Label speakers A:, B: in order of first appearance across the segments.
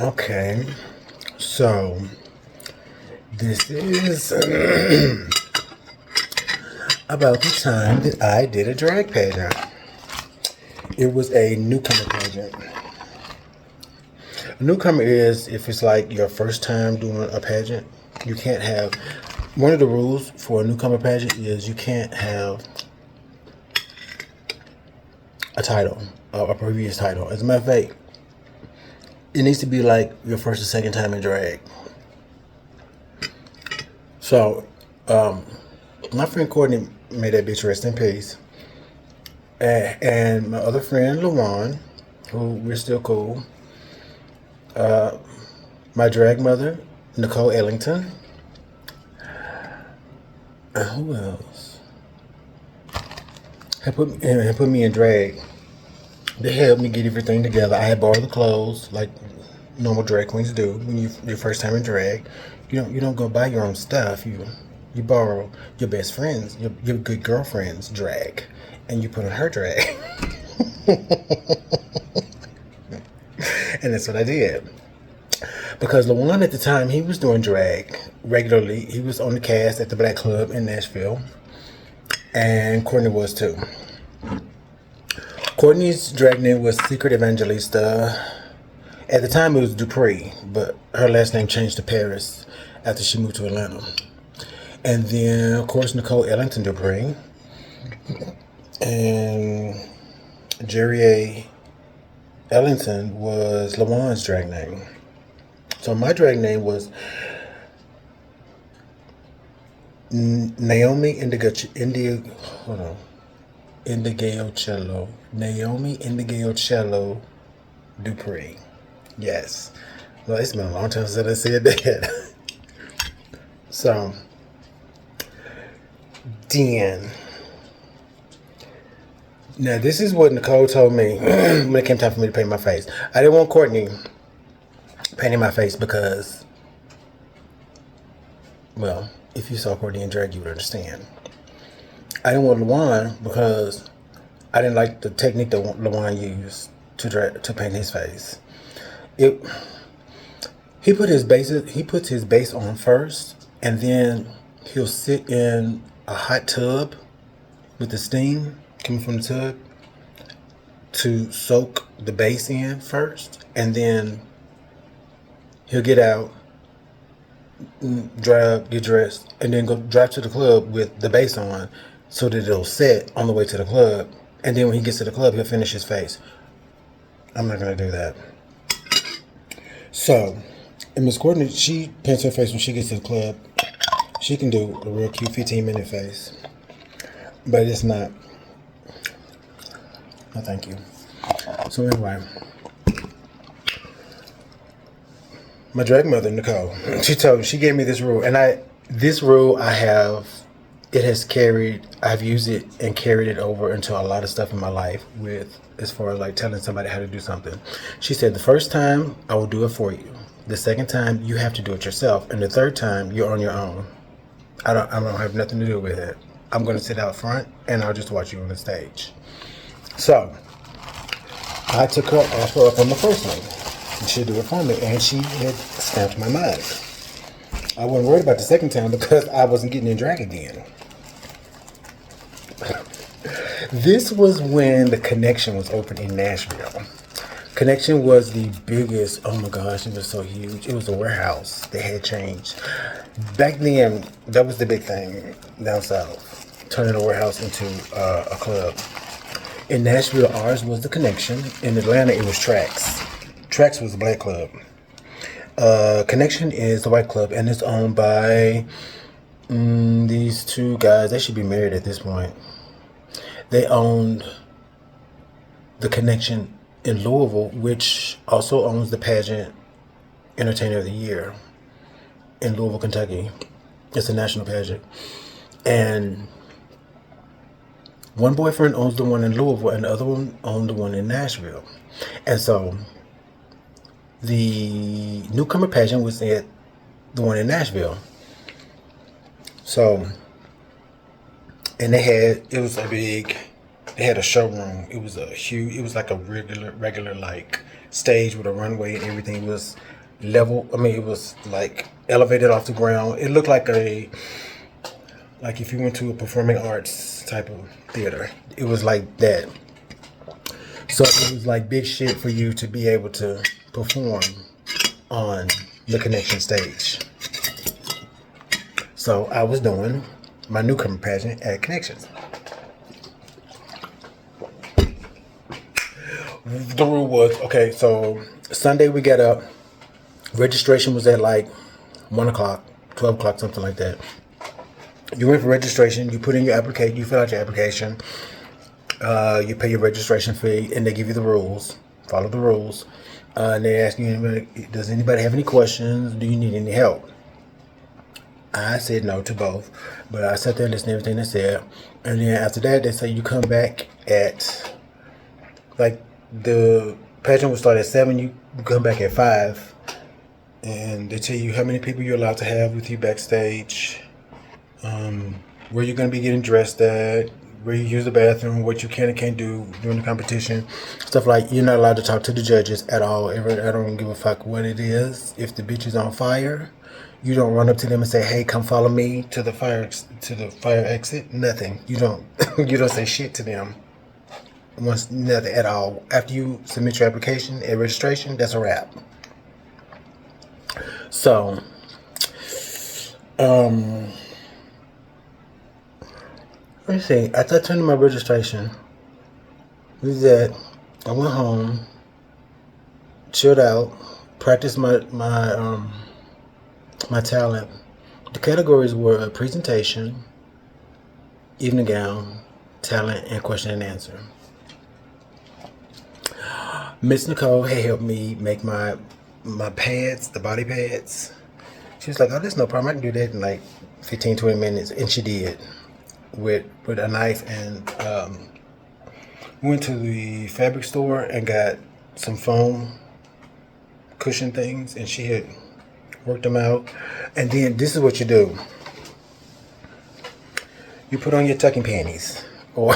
A: Okay, so this is about the time that I did a drag pageant. It was a newcomer pageant. A newcomer is if it's like your first time doing a pageant, you can't have. One of the rules for a newcomer pageant is you can't have a title, a previous title. As a matter of fact, it needs to be like your first or second time in drag. So, my friend Courtney made that bitch rest in peace. And my other friend, Lawan, who we're still cool. My drag mother, Nicole Ellington. And who else? Had put me in drag. They helped me get everything together. I had borrowed the clothes like normal drag queens do when your first time in drag. You don't go buy your own stuff. You borrow your best friends, your good girlfriend's drag, and you put on her drag. And that's what I did. Because LaJuan at the time, he was doing drag regularly. He was on the cast at the Black Club in Nashville. And Courtney was too. Courtney's drag name was Secret Evangelista. At the time it was Dupree, but her last name changed to Paris after she moved to Atlanta. And then, of course, Nicole Ellington Dupree. And Jerry A. Ellington was LaJuan's drag name. So my drag name was Naomi Indigocello. Naomi Indigocello Dupree. Yes. Well, it's been a long time since I said that. So, then. Now, this is what Nicole told me when it came time for me to paint my face. I didn't want Courtney painting my face because, well, if you saw Courtney in drag, you would understand. I didn't want LaJuan because I didn't like the technique that LaJuan used to paint his face. He puts his base on first, and then he'll sit in a hot tub with the steam coming from the tub to soak the base in first, and then he'll get out, dry up, get dressed, and then go drive to the club with the base on so that it'll set on the way to the club. And then when he gets to the club, he'll finish his face. I'm not going to do that. So, and Miss Courtney, she paints her face when she gets to the club. She can do a real cute 15-minute face. But it's not. No, thank you. So anyway, my drag mother, Nicole, she gave me this rule. And I've used it and carried it over into a lot of stuff in my life as far as like telling somebody how to do something. She said, the first time I will do it for you. The second time you have to do it yourself. And the third time you're on your own. I don't have nothing to do with it. I'm going to sit out front and I'll just watch you on the stage. So I took her offer up on the first one. She'd do it for me, and she had stamped my mind. I wasn't worried about the second time because I wasn't getting in drag again. This was when the Connection was open in Nashville. Connection was the biggest, oh my gosh, it was so huge. It was a warehouse that had changed. Back then, that was the big thing down south, turning a warehouse into a club. In Nashville, ours was the Connection. In Atlanta, it was Trax. Trax was the black club. Connection is the white club, and it's owned by these two guys. They should be married at this point. They owned the Connection in Louisville, which also owns the pageant Entertainer of the Year in Louisville, Kentucky. It's a national pageant. And one boyfriend owns the one in Louisville, and the other one owned the one in Nashville. And so the newcomer pageant was at the one in Nashville. So, and they had a showroom. It was like a regular like stage with a runway and everything was level. I mean, it was like elevated off the ground. It looked like like if you went to a performing arts type of theater. It was like that. So it was like big shit for you to be able to perform on the Connection stage. So I was doing my newcomer pageant at Connections. The rule was, okay, so Sunday we got up. Registration was at like 1 o'clock, 12 o'clock, something like that. You went for registration, you put in your application, you fill out your application, you pay your registration fee, and they give you the rules. Follow the rules. And they ask you, does anybody have any questions? Do you need any help? I said no to both, but I sat there and listened to everything they said. And then after that, they say you come back at, like, the pageant will start at 7, you come back at 5. And they tell you how many people you're allowed to have with you backstage, where you're going to be getting dressed at, where you use the bathroom, what you can and can't do during the competition. Stuff like you're not allowed to talk to the judges at all. I don't give a fuck what it is. If the bitch is on fire, you don't run up to them and say, "Hey, come follow me to the fire exit." Nothing. You don't you don't say shit to them. Nothing at all. After you submit your application and registration, that's a wrap. So, let me see. After I turned in my registration, I went home, chilled out, practiced my talent. The categories were presentation, evening gown, talent, and question and answer. Miss Nicole had helped me make my pads, the body pads. She was like, "Oh, there's no problem. I can do that in like 15, 20 minutes." And she did with a knife. And went to the fabric store and got some foam cushion things. And she had worked them out. And then this is what you do. You put on your tucking panties. Or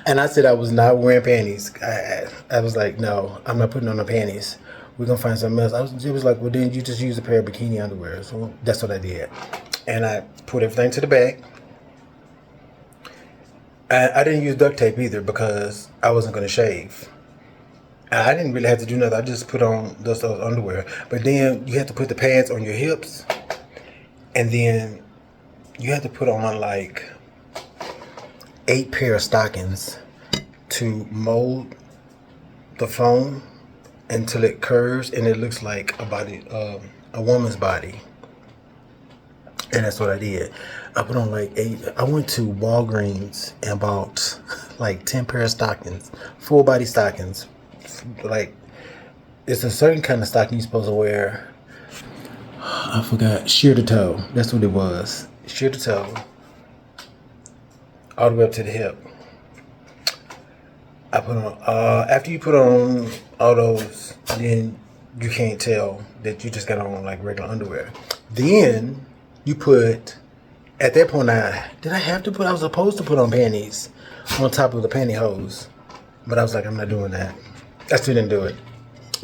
A: and I said I was not wearing panties. I was like, no, I'm not putting on the panties. We're gonna find something else. It was like, well, then you just use a pair of bikini underwear. So that's what I did. And I put everything to the back. I didn't use duct tape either because I wasn't gonna shave. I didn't really have to do nothing. I just put on those underwear. But then you have to put the pads on your hips, and then you have to put on like 8 pair of stockings to mold the foam until it curves and it looks like a woman's body. And that's what I did. I put on like 8. I went to Walgreens and bought like 10 pair of stockings, full body stockings. Like, it's a certain kind of stocking you're supposed to wear. I forgot. Sheer to toe. That's what it was. Sheer to toe. All the way up to the hip. I put on, after you put on all those, then you can't tell that you just got on like regular underwear. Then you put, at that point, I was supposed to put on panties on top of the pantyhose. But I was like, I'm not doing that. I still didn't do it.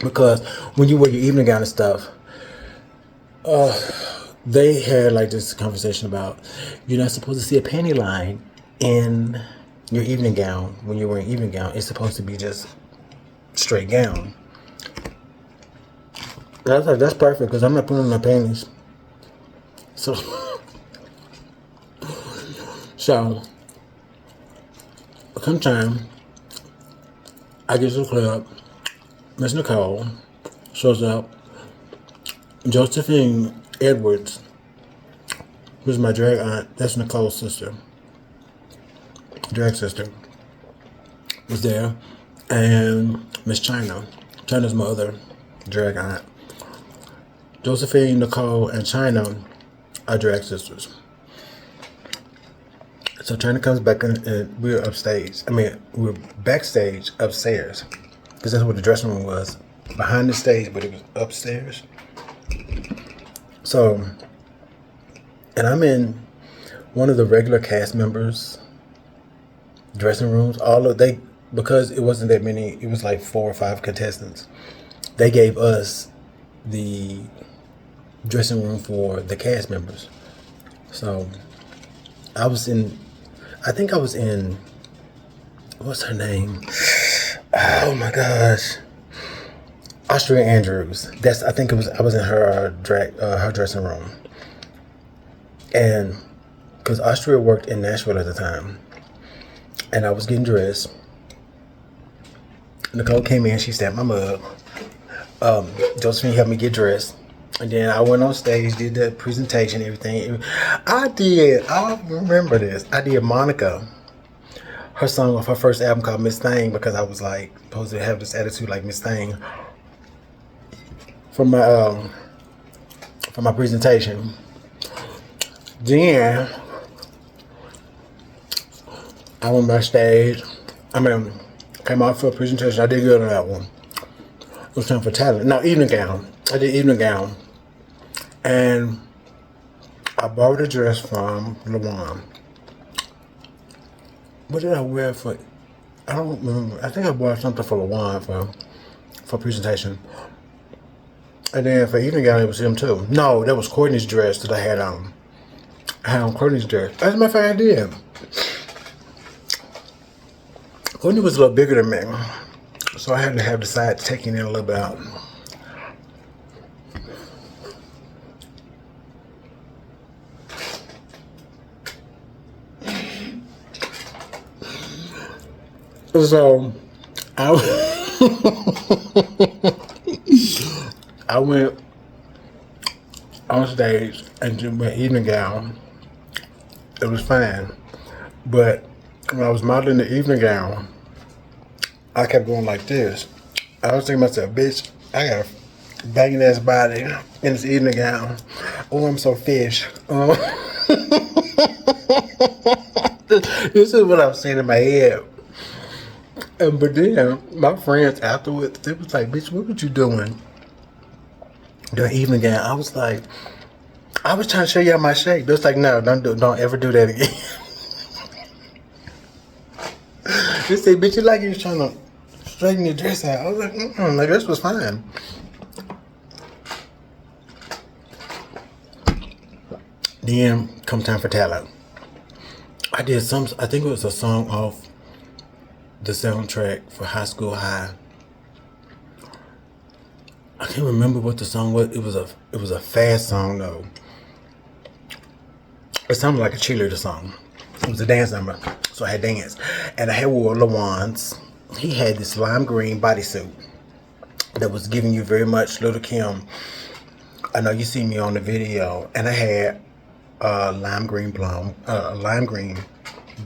A: Because when you wear your evening gown and stuff, they had like this conversation about you're not supposed to see a panty line in your evening gown. When you're wearing evening gown, it's supposed to be just straight gown. And I was like, that's perfect because I'm not putting on my panties. So sometime I get to the club. Miss Nicole shows up. Josephine Edwards, who's my drag aunt, that's Nicole's sister, drag sister, was there. And Miss China's my other drag aunt. Josephine, Nicole, and China are drag sisters. So China comes back and we're upstage. We're backstage upstairs. Because that's what the dressing room was. Behind the stage, but it was upstairs. So, and I'm in one of the regular cast members' dressing rooms. because it wasn't that many, it was like 4 or 5 contestants. They gave us the dressing room for the cast members. So I was in, I think I was in, what's her name? Oh my gosh. Austria Andrews. That's, I think it was, I was in her her dressing room. And because Austria worked in Nashville at the time, and I was getting dressed. Nicole came in, she stamped my mug. Josephine helped me get dressed. And then I went on stage, did the presentation, everything. I remember this. I did Monica, her song off her first album called Miss Thing, because I was like supposed to have this attitude like Miss Thing for my presentation. Then I went backstage. Came out for a presentation. I did good on that one. It was time for talent. No, evening gown. I did evening gown. And I borrowed a dress from LaJuan. What did I wear for? I don't remember. I think I bought something for LaJuan for presentation. And then for evening gown, it was him too. No, that was Courtney's dress that I had on. I had on Courtney's dress. As a matter of fact, I did. Courtney was a little bigger than me, so I had to have the sides taken in a little bit out. So I went on stage and did my evening gown. It was fine, but when I was modeling the evening gown, I kept going like this. I was thinking to myself, bitch, I got a banging ass body in this evening gown. Oh, I'm so fish. This is what I was saying in my head. But then my friends afterwards, they was like, bitch, what were you doing? The evening gown. I was like, I was trying to show y'all my shape. They was like, no, don't ever do that again. They said, bitch, you like you was trying to straighten your dress out. I was like, my dress was fine. Then come time for talent. I did I think it was a song off the soundtrack for High School High. I can't remember what the song was. It was a fast song though. It sounded like a cheerleader song. It was a dance number, so I had dance, and I had wore LaJuan's. He had this lime green bodysuit that was giving you very much Little Kim. I know you see me on the video, and I had a lime green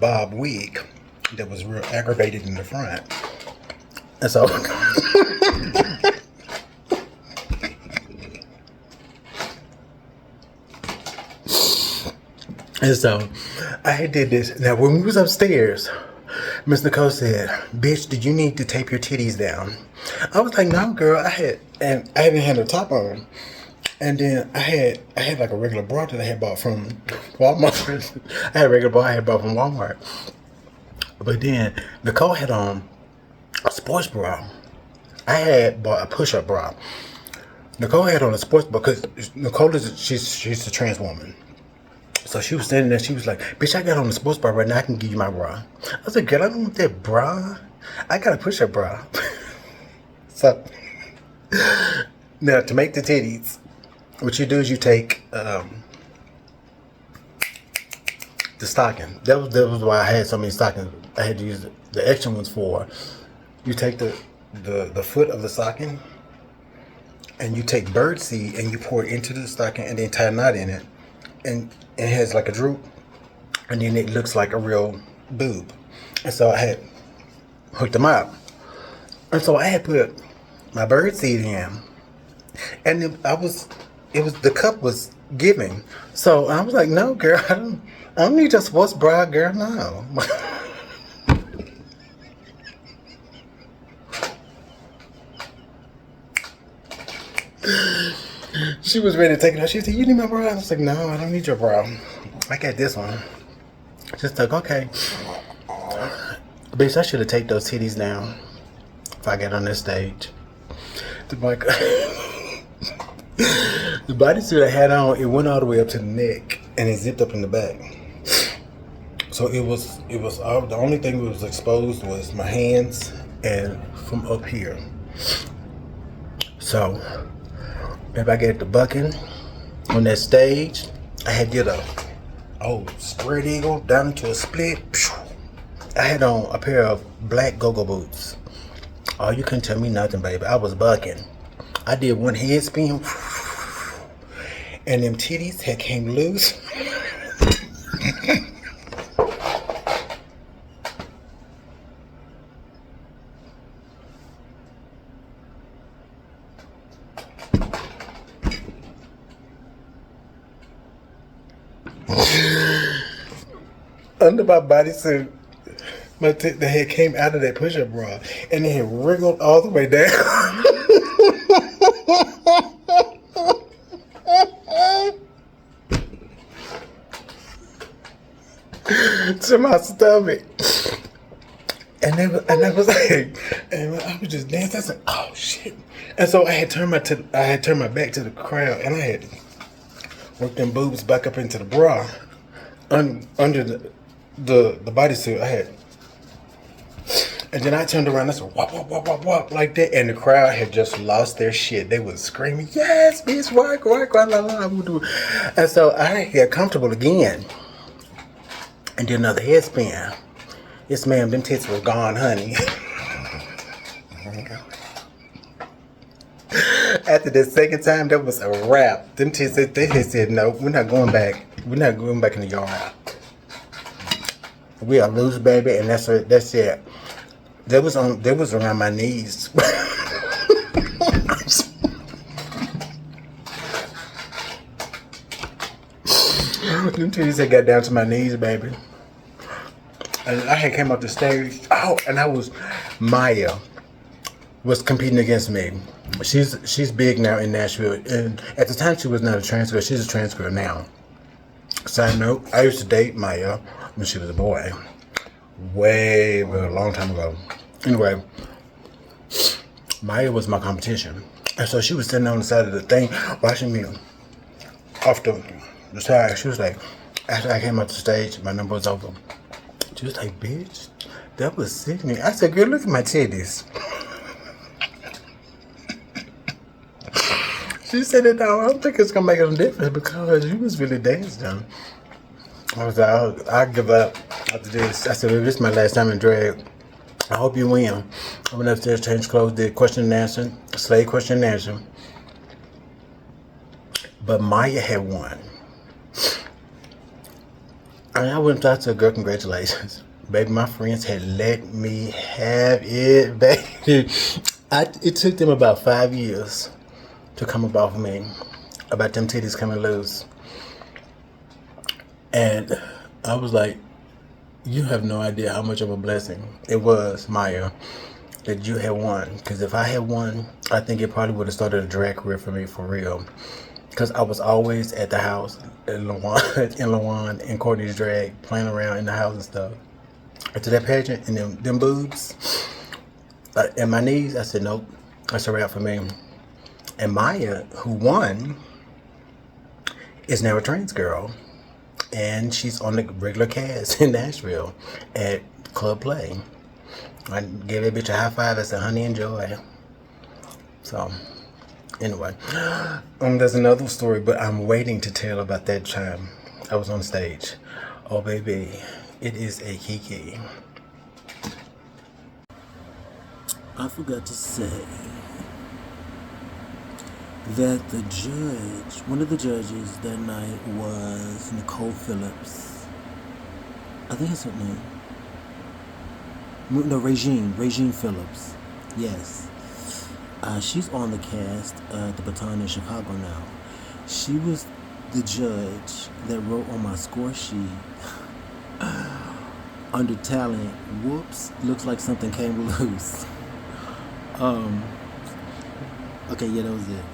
A: bob wig that was real aggravated in the front, and so. And so I did this. Now when we was upstairs, Miss Nicole said, bitch, did you need to tape your titties down? I was like, no girl, I haven't had a top on. And then I had like a regular bra that I had bought from Walmart. I had a regular bra I had bought from Walmart. But then Nicole had on a sports bra. I had bought a push-up bra. Nicole had on a sports bra because Nicole she's a trans woman. So she was standing there, she was like, bitch, I got on the sports bra right now, I can give you my bra. I was like, girl, I don't want that bra. I got a push-up bra. So, now to make the titties, what you do is you take the stocking. That was why I had so many stockings. I had to use the extra ones for. You take the foot of the stocking, and you take birdseed and you pour it into the stocking and then tie a knot in it. And it has like a droop, and then it looks like a real boob. And so I had hooked them up, and so I had put my birdseed in, and the cup was giving. So I was like, no, girl, I don't need your sports bra, girl, no. She was ready to take it out. She said, you need my bra? I was like, no, I don't need your bra. I got this one. Just like, okay. Bitch, I should have taken those titties down if I got on that stage. The mic, the bodysuit I had on, it went all the way up to the neck and it zipped up in the back. So it was all, the only thing that was exposed was my hands and from up here. So if I get the bucking on that stage, I had did a spread eagle down into a split. I had on a pair of black go-go boots. Oh, you couldn't tell me nothing, baby. I was bucking. I did one head spin, and them titties had came loose. Under my bodysuit, the head came out of that push-up bra, and it had wriggled all the way down to my stomach. And I was like, and I was just dancing. I was like, oh shit! And so I had turned my back to the crowd, and I had worked them boobs back up into the bra, under the bodysuit I had. And then I turned around and I said, wop, wop, wop, wop, wop, like that. And the crowd had just lost their shit. They was screaming, yes, bitch, work, la, la, la. And so I got comfortable again. And did another head spin. Yes, ma'am, them tits were gone, honey. After the second time, that was a wrap. Them tits, they said, no, we're not going back. We're not going back in the yard. We are loose, baby, and that's it. That was around my knees. Them titties had got down to my knees, baby. And I had came up the stage. Oh, and Maya was competing against me. She's big now in Nashville, and at the time she was not a trans girl. She's a trans girl now. Side note: I used to date Maya when she was a boy, a long time ago. Anyway, Maya was my competition, and so she was sitting on the side of the thing watching me off the side. She was like, after I came up the stage, my number was over. She was like, bitch, that was sickening. I said, girl, look at my titties. She said it now. I don't think it's gonna make a difference because you was really dancing. I was like, I'll give up after this. I said, well, this is my last time in drag. I hope you win. I went upstairs, changed clothes, did question and answer, slave question and answer. But Maya had won. And I went up to her, girl, congratulations. Baby, my friends had let me have it, baby. It took them about 5 years to come up off me about them titties coming loose. And I was like, you have no idea how much of a blessing it was, Maya, that you had won. Because if I had won, I think it probably would have started a drag career for me for real. Because I was always at the house in Lawan and Courtney's drag, playing around in the house and stuff. After that pageant and them boobs and my knees, I said, nope, that's a wrap for me. And Maya, who won, is now a trans girl. And she's on the regular cast in Nashville at Club Play. I gave that bitch a high five. I said, honey, enjoy. So, anyway, there's another story, but I'm waiting to tell about that time I was on stage. Oh, baby, it is a kiki. I forgot to say that the judge, one of the judges that night was Nicole Phillips. I think it's her name. No, Regine Phillips. Yes. She's on the cast at the Baton in Chicago now. She was the judge that wrote on my score sheet under talent, whoops, looks like something came loose. Okay, yeah, that was it.